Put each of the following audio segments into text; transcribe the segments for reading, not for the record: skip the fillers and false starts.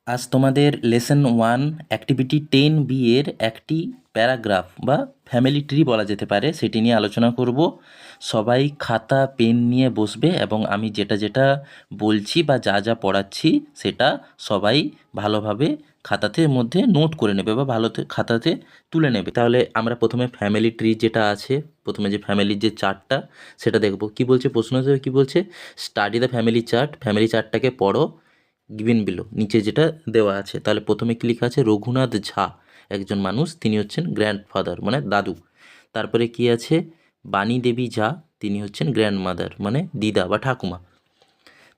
আজ তোমাদের lesson 1 activity 10B এর একটি প্যারাগ্রাফ বা ফ্যামিলি ট্রি বলা যেতে পারে সেটি নিয়ে আলোচনা করব। সবাই খাতা পেন নিয়ে বসবে এবং আমি যেটা যেটা বলছি বা যা যা পড়াচ্ছি সেটা সবাই ভালোভাবে খাতাতে মধ্যে নোট করে নেবে বা খাতাতে তুলে নেবে। তাহলে আমরা প্রথমে ফ্যামিলি ট্রি যেটা আছে, প্রথমে যে ফ্যামিলির যে চার্টটা সেটা দেখব। কি বলছে প্রশ্ন হিসেবে, কি বলছে, study the family chart, family চার্টটাকে পড়ো গিভেন বিলো, নিচে যেটা দেওয়া আছে। তাহলে প্রথমে কি লেখা আছে, রঘুনাথ ঝা একজন মানুষ, তিনি হচ্ছেন গ্র্যান্ডফাদার মানে দাদু। তারপরে কি আছে, বাণী দেবী ঝা, তিনি হচ্ছেন গ্র্যান্ডমাদার মানে দিদা বা ঠাকুমা।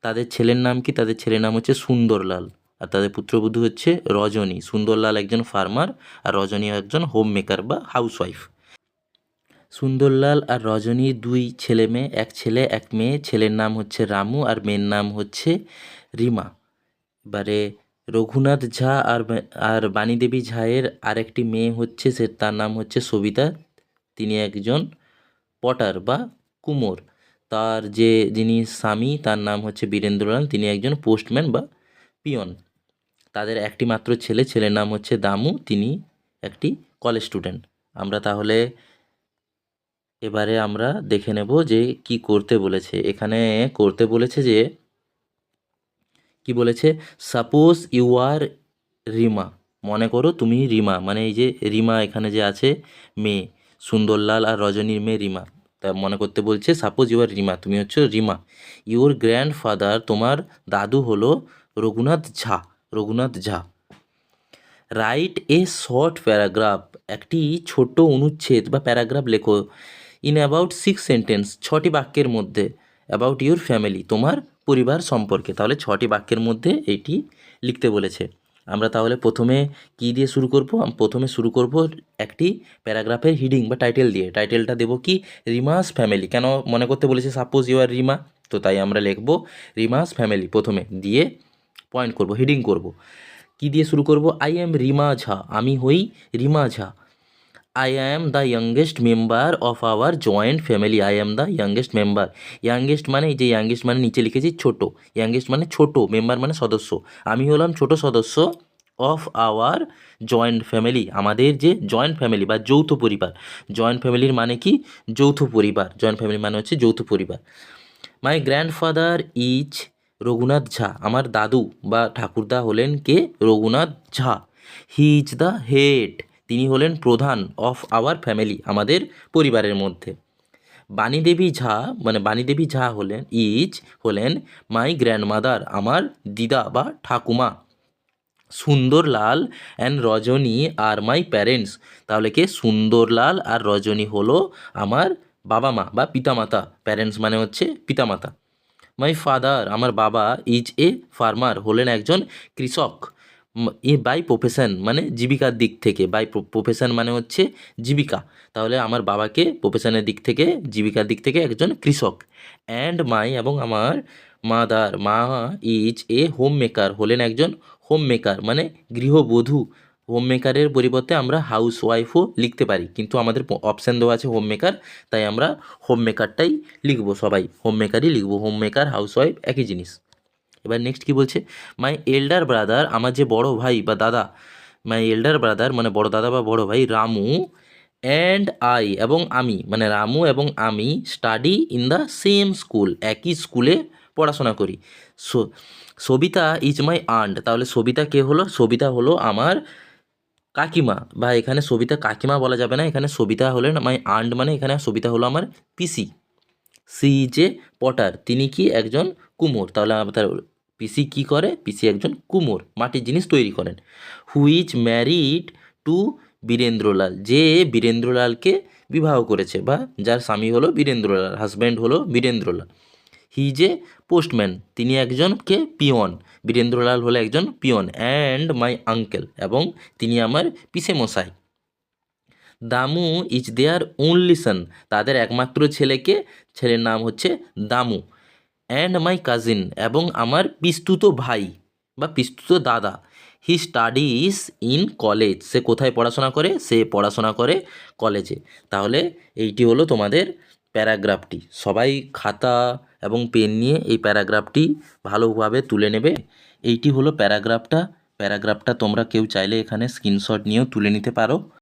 তাদের ছেলের নাম কি, তাদের ছেলের নাম হচ্ছে সুন্দরলাল, আর তাদের পুত্রবধূ হচ্ছে রজনী। সুন্দরলাল একজন ফার্মার আর রজনী একজন হোম মেকার বা হাউসওয়াইফ। সুন্দরলাল আর রজনীর দুই ছেলে মেয়ে, এক ছেলে এক মেয়ে। ছেলের নাম হচ্ছে রামু আর মেয়ের নাম হচ্ছে রিমা। এবারে রঘুনাথ ঝা আর বাণীদেবী ঝায়ের আরেকটি মেয়ে হচ্ছে, তার নাম হচ্ছে সবিতা, তিনি একজন পটার বা কুমোর। তার যিনি স্বামী তার নাম হচ্ছে বীরেন্দ্রলাল, তিনি একজন পোস্টম্যান বা পিয়ন। তাদের একটি মাত্র ছেলে, ছেলের নাম হচ্ছে দামু, তিনি একটি কলেজ স্টুডেন্ট। আমরা তাহলে এবারে আমরা দেখে নেব যে কি করতে বলেছে। এখানে করতে বলেছে যে, কি বলেছে, সাপোজ ইউ আর রিমা, মনে করো তুমি রিমা, মানে এই যে রিমা এখানে যে আছে মেয়ে, সুন্দরলাল আর রজনীর মেয়ে রিমা, তা মনে করতে বলছে সাপোজ ইউ আর রিমা, তুমি হচ্ছে রিমা। ইউর গ্র্যান্ডফাদার, তোমার দাদু হলো রঘুনাথ ঝা, রঘুনাথ ঝা। রাইট এ শর্ট প্যারাগ্রাফ, একটি ছোট অনুচ্ছেদ বা প্যারাগ্রাফ লেখো, ইন অ্যাবাউট 6 সেন্টেন্স, 6টি বাক্যের মধ্যে, অ্যাবাউট ইউর ফ্যামিলি, তোমার পরিবার সম্পর্কে। তাহলে 6টি বাক্যের মধ্যে এইটি লিখতে বলেছে। আমরা তাহলে প্রথমে কি দিয়ে শুরু করব, প্রথমে শুরু করব একটি প্যারাগ্রাফের হিডিং বা টাইটেল দিয়ে। টাইটেলটা দেবো কি, রিমাস ফ্যামিলি। কেন মনে করতে বলেছে সাপোজ ইউ আর রিমা, তো তাই আমরা লিখব রিমাস ফ্যামিলি প্রথমে, দিয়ে পয়েন্ট করব, হিডিং করব। কি দিয়ে শুরু করব, আই অ্যাম রিমা ঝা, আমি হই Rima Jha. I am the youngest member of our joint family, I am the youngest member. Youngest মানে, এই যে ইয়াংগেস্ট মানে নিচে লিখেছি ছোট, ইয়াংগেস্ট মানে ছোট, মেম্বার মানে সদস্য, আমি হলাম ছোট সদস্য, অফ আওয়ার জয়েন্ট ফ্যামিলি, আমাদের যে জয়েন্ট ফ্যামিলি বা যৌথ পরিবার। জয়েন্ট ফ্যামিলির মানে কি, যৌথ পরিবার, জয়েন্ট ফ্যামিলি মানে হচ্ছে যৌথ পরিবার। মাই গ্র্যান্ডফাদার ইজ রঘুনাথ ঝা, আমার দাদু বা ঠাকুরদা হলেন কে, রঘুনাথ ঝা। হি ইজ দ্য হেড, তিনি হলেন প্রধান, অফ আওয়ার ফ্যামিলি, আমাদের পরিবারের মধ্যে। বাণীদেবী ঝা, মানে বাণীদেবী ঝা হলেন মাই গ্র্যান্ডমাদার, আমার দিদা বা ঠাকুমা। সুন্দরলাল অ্যান্ড রজনী আর মাই প্যারেন্টস, তাহলে কে, সুন্দরলাল আর রজনী হলো আমার বাবা মা বা পিতামাতা। প্যারেন্টস মানে হচ্ছে পিতামাতা। মাই ফাদার, আমার বাবা, ইজ এ ফার্মার, হলেন একজন কৃষক। বাই প্রফেশন মানে জীবিকার দিক থেকে, বাই প্রফেশন মানে হচ্ছে জীবিকা, তাহলে আমার বাবাকে প্রফেশনের দিক থেকে, জীবিকার দিক থেকে একজন কৃষক। অ্যান্ড মাই, এবং আমার মাদার, মা, ইজ এ হোম মেকার, হলেন একজন হোম মেকার মানে গৃহবধূ। হোম মেকারের পরিবর্তে আমরা হাউস ওয়াইফও লিখতে পারি, কিন্তু আমাদের অপশান দেওয়া আছে হোম মেকার, তাই আমরা হোম মেকারটাই লিখবো, সবাই হোম মেকারই লিখবো, হোম মেকার হাউস ওয়াইফ একই জিনিস। এবার নেক্সট কি বলছে, মাই এল্ডার ব্রাদার, আমার যে বড় ভাই বা দাদা, মাই এল্ডার ব্রাদার মানে বড় দাদা বা বড় ভাই, রামু অ্যান্ড আই, এবং আমি মানে রামু এবং আমি, study in the same school, একই স্কুলে পড়াশোনা করি। So Sabita is my aunt, তাহলে সবিতা কে হলো, সবিতা হলো আমার কাকিমা, বা এখানে সবিতা কাকিমা বলা যাবে না, এখানে সবিতা হলেন মাই আন্ট, মানে এখানে সবিতা হলো আমার পিসি। সি যে পটার, তিনি কি একজন কুমোর, তাহলে তার পিসি কি করে, পিসি একজন কুমোর, মাটির জিনিস তৈরি করেন। হুইচ ম্যারিড টু বীরেন্দ্রলাল, যে বীরেন্দ্রলালকে বিবাহ করেছে বা যার স্বামী হলো বীরেন্দ্রলাল, হাজব্যান্ড হলো বীরেন্দ্রলাল। হি যে পোস্টম্যান, তিনি একজন কে পিয়ন, বীরেন্দ্রলাল হলো একজন পিয়ন। অ্যান্ড মাই আঙ্কেল, এবং তিনি আমার পিসে মশাই। দামু ইজ দেয়ার ওনলি সন, তাদের একমাত্র ছেলেকে, ছেলের নাম হচ্ছে দামু। অ্যান্ড মাই কাজিন, এবং আমার পিস্তুত ভাই বা পিস্তুত দাদা। হি স্টাডিজ ইন কলেজ, সে কোথায় পড়াশোনা করে, সে পড়াশোনা করে কলেজে। তাহলে এইটি হলো তোমাদের প্যারাগ্রাফটি। সবাই খাতা এবং পেন নিয়ে এই প্যারাগ্রাফটি ভালোভাবে তুলে নেবে। এইটি হলো প্যারাগ্রাফটা প্যারাগ্রাফটা তোমরা কেউ চাইলে এখানে স্ক্রিনশট নিয়েও তুলে নিতে পারো।